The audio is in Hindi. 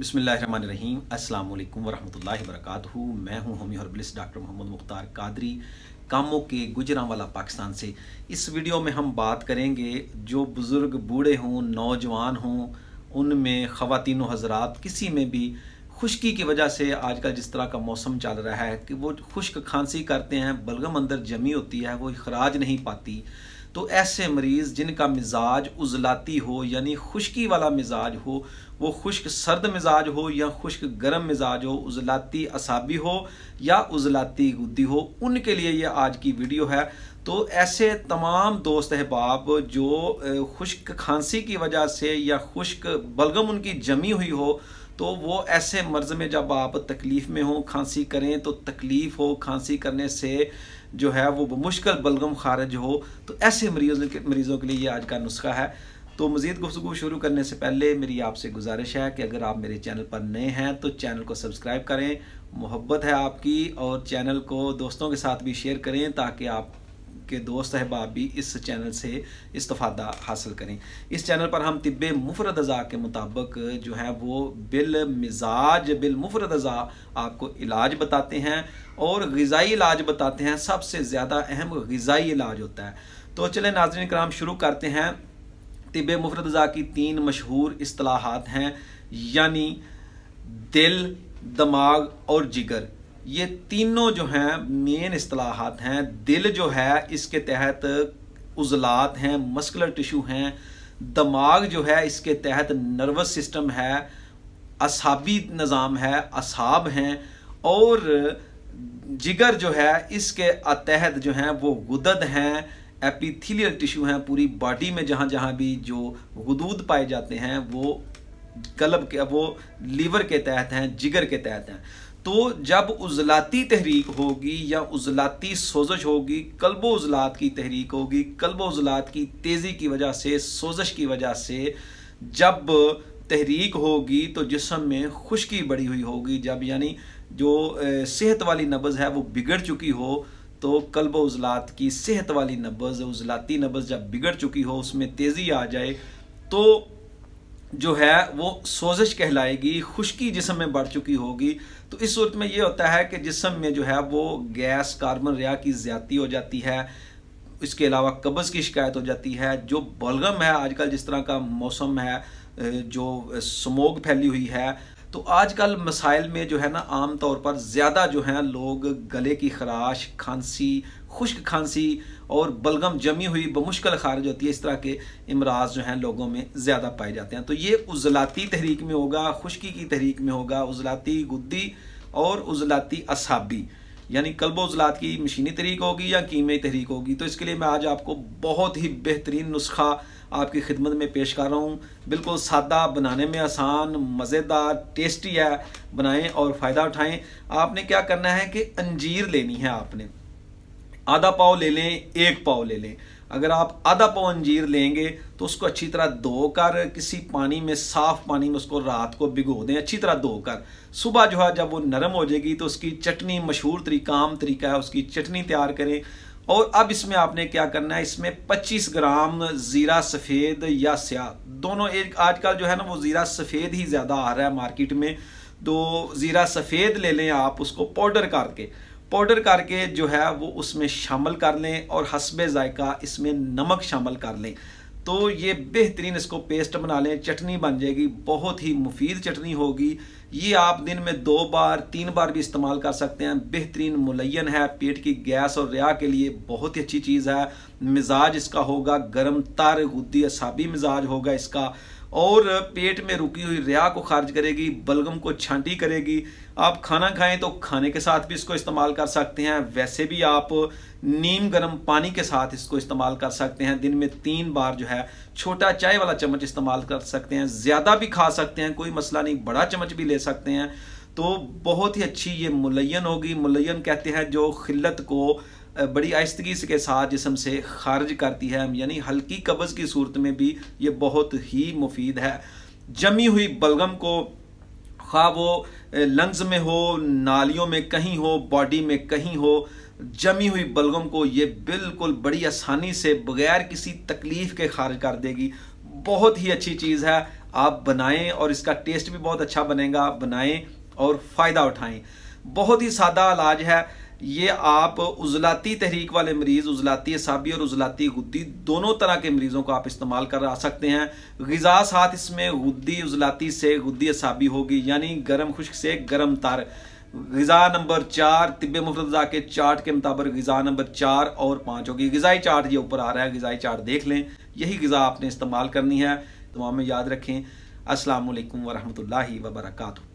बिस्मिल्लाहिर्रहमानिर्रहीम अस्सलामुअलैकुम वरहमतुल्लाहि वबरकातुहू। मैं हूँ homeo herbalist doctor Mohammad Mukhtar Qadri Kamoke Gujranwala Pakistan से। इस वीडियो में हम बात करेंगे जो बुज़ुर्ग बूढ़े हों नौजवान हों उनमें ख़वातीन व हज़रात किसी में भी खुश्की की वजह से आजकल जिस तरह का मौसम चल रहा है कि वो खुश्क खांसी करते हैं, बलगम अंदर जमी होती है, वो खराज नहीं पाती। तो ऐसे मरीज़ जिनका मिजाज उजलाती हो यानी खुश्की वाला मिजाज हो, वो खुश्क सर्द मिजाज हो या खुश्क गर्म मिजाज हो, उजलाती असाबी हो या उजलाती गुद्दी हो, उनके लिए ये आज की वीडियो है। तो ऐसे तमाम दोस्त अहबाब जो खुश्क खांसी की वजह से या खुश्क बलगम उनकी जमी हुई हो, तो वो ऐसे मर्ज़ में जब आप तकलीफ़ में हो, खांसी करें तो तकलीफ़ हो, खांसी करने से जो है वो मुश्किल बलगम खारिज हो, तो ऐसे मरीज़ों के लिए ये आज का नुस्खा है। तो मज़ीद गुफ्तगू शुरू करने से पहले मेरी आपसे गुजारिश है कि अगर आप मेरे चैनल पर नए हैं तो चैनल को सब्सक्राइब करें, मोहब्बत है आपकी, और चैनल को दोस्तों के साथ भी शेयर करें ताकि आप के दोस्त अहबाब भी इस चैनल से इस्तिफ़ादा हासिल करें। इस चैनल पर हम तिब्बे मुफरद अज़ा के मुताबिक जो है वो बिल मुफरद अज़ा आपको इलाज बताते हैं और ग़िज़ाई इलाज बताते हैं। सबसे ज़्यादा अहम ग़िज़ाई इलाज होता है। तो चलें नाज़रीन कराम शुरू करते हैं। तिब्बे मुफरद अज़ा की 3 मशहूर इस्तिलाहात हैं, यानी दिल, दिमाग और जिगर। ये तीनों जो हैं मेन इस्तिलाहात हैं। दिल जो है इसके तहत उज़लात हैं, मस्कुलर टिश्यू हैं। दिमाग जो है इसके तहत नर्वस सिस्टम है, असाबी निज़ाम है, असाब हैं। और जिगर जो है इसके तहत जो हैं वो गुदद हैं, एपिथेलियल टिश्यू हैं। पूरी बॉडी में जहाँ जहाँ भी जो गुदूद पाए जाते हैं वो कल्ब के, वो लीवर के तहत हैं, जिगर के तहत हैं। तो जब उज़लाती तहरीक होगी या उज़लाती सोजश होगी, कल्बो उज़लात की तहरीक होगी, कल्बो उज़लात की तेज़ी की वजह से, सोजश की वजह से जब तहरीक होगी तो जिस्म में खुश्की बढ़ी हुई होगी। जब यानी जो सेहत वाली नब्ज़ है वो बिगड़ चुकी हो, तो कल्ब उज़लात की सेहत वाली नब्ज़, उज़लाती नब्ज़ जब बिगड़ चुकी हो, उसमें तेज़ी आ जाए तो जो है वो सोजश कहलाएगी, खुश्की जिस्म में बढ़ चुकी होगी। तो इस सूरत में ये होता है कि जिस्म में जो है वो गैस, कार्बन रिया की ज़्यादती हो जाती है। इसके अलावा कब्ज़ की शिकायत हो जाती है। जो बलगम है, आजकल जिस तरह का मौसम है, जो स्मोक फैली हुई है, तो आजकल मसाइल में जो है ना आम तौर पर ज़्यादा जो हैं लोग गले की खराश, खांसी, खुश्क खांसी और बलगम जमी हुई बमुश्किल खारिज होती है, इस तरह के इमराज जो हैं लोगों में ज़्यादा पाए जाते हैं। तो ये उज़लाती तहरीक में होगा, खुश्की की तहरीक में होगा, उज़लाती गुद्दी और उज़लाती असाबी, यानी कल्बो उज़लात की मशीनी तहरीक होगी या कीमियाई तहरीक होगी। तो इसके लिए मैं आज आपको बहुत ही बेहतरीन नुस्खा आपकी खिदमत में पेश कर रहा हूँ। बिल्कुल सादा, बनाने में आसान, मज़ेदार, टेस्टी है। बनाएं और फ़ायदा उठाएं। आपने क्या करना है कि अंजीर लेनी है। आपने आधा पाव ले लें, 1 पाव ले लें। अगर आप आधा पाव अंजीर लेंगे तो उसको अच्छी तरह धोकर किसी पानी में, साफ पानी में उसको रात को भिगो दें, अच्छी तरह धोकर। सुबह जो है जब वो नरम हो जाएगी तो उसकी चटनी, मशहूर तरीका, आम तरीका है, उसकी चटनी तैयार करें। और अब इसमें आपने क्या करना है, इसमें 25 ग्राम ज़ीरा सफ़ेद या स्याह दोनों, एक आजकल जो है ना वो ज़ीरा सफ़ेद ही ज़्यादा आ रहा है मार्केट में, तो ज़ीरा सफ़ेद ले लें आप, उसको पाउडर करके जो है वो उसमें शामिल कर लें और हस्बे जायका इसमें नमक शामिल कर लें। तो ये बेहतरीन इसको पेस्ट बना लें, चटनी बन जाएगी, बहुत ही मुफीद चटनी होगी। ये आप दिन में 2 बार 3 बार भी इस्तेमाल कर सकते हैं। बेहतरीन मुलय्यन है, पेट की गैस और रिया के लिए बहुत ही अच्छी चीज़ है। मिजाज इसका होगा गर्म तर, गुद्दी असाबी मिजाज होगा इसका, और पेट में रुकी हुई रिया को खारिज करेगी, बलगम को छांटी करेगी। आप खाना खाएं तो खाने के साथ भी इसको इस्तेमाल कर सकते हैं। वैसे भी आप नीम गर्म पानी के साथ इसको इस्तेमाल कर सकते हैं। दिन में 3 बार जो है छोटा चाय वाला चम्मच इस्तेमाल कर सकते हैं। ज़्यादा भी खा सकते हैं, कोई मसला नहीं, बड़ा चम्मच भी ले सकते हैं। तो बहुत ही अच्छी ये मुलय्यन होगी। मुलय्यन कहते हैं जो खिल्लत को बड़ी आहिस्तगी के साथ जिस्म से खारिज करती है, यानी हल्की कब्ज़ की सूरत में भी ये बहुत ही मुफीद है। जमी हुई बलगम को, खा वो लंग्स में हो, नालियों में कहीं हो, बॉडी में कहीं हो, जमी हुई बलगम को ये बिल्कुल बड़ी आसानी से बगैर किसी तकलीफ़ के खारिज कर देगी। बहुत ही अच्छी चीज़ है। आप बनाएं और इसका टेस्ट भी बहुत अच्छा बनेगा। बनाएं और फ़ायदा उठाएं। बहुत ही सादा इलाज है ये। आप उजलाती तहरीक वाले मरीज़, उजलाती असाबी और उजलाती गुद्दी दोनों तरह के मरीज़ों को आप इस्तेमाल कर सकते हैं। ग़िज़ा साथ इसमें गुद्दी उजलाती से गुद्दी असाबी होगी, यानी गर्म खुश्क से गर्म तर। ग़िज़ा नंबर 4 तिब्बे मुफरद अज़ा के चार्ट के मुताबिक ग़िज़ा नंबर 4 और 5 होगी। ग़िज़ाई चार्ट ये ऊपर आ रहा है, ग़िज़ाई चार्ट देख लें। यही ग़िज़ा आपने इस्तेमाल करनी है। दुआ में याद रखें। अस्सलामु अलैकुम व रहमतुल्लाहि व बरकातहू।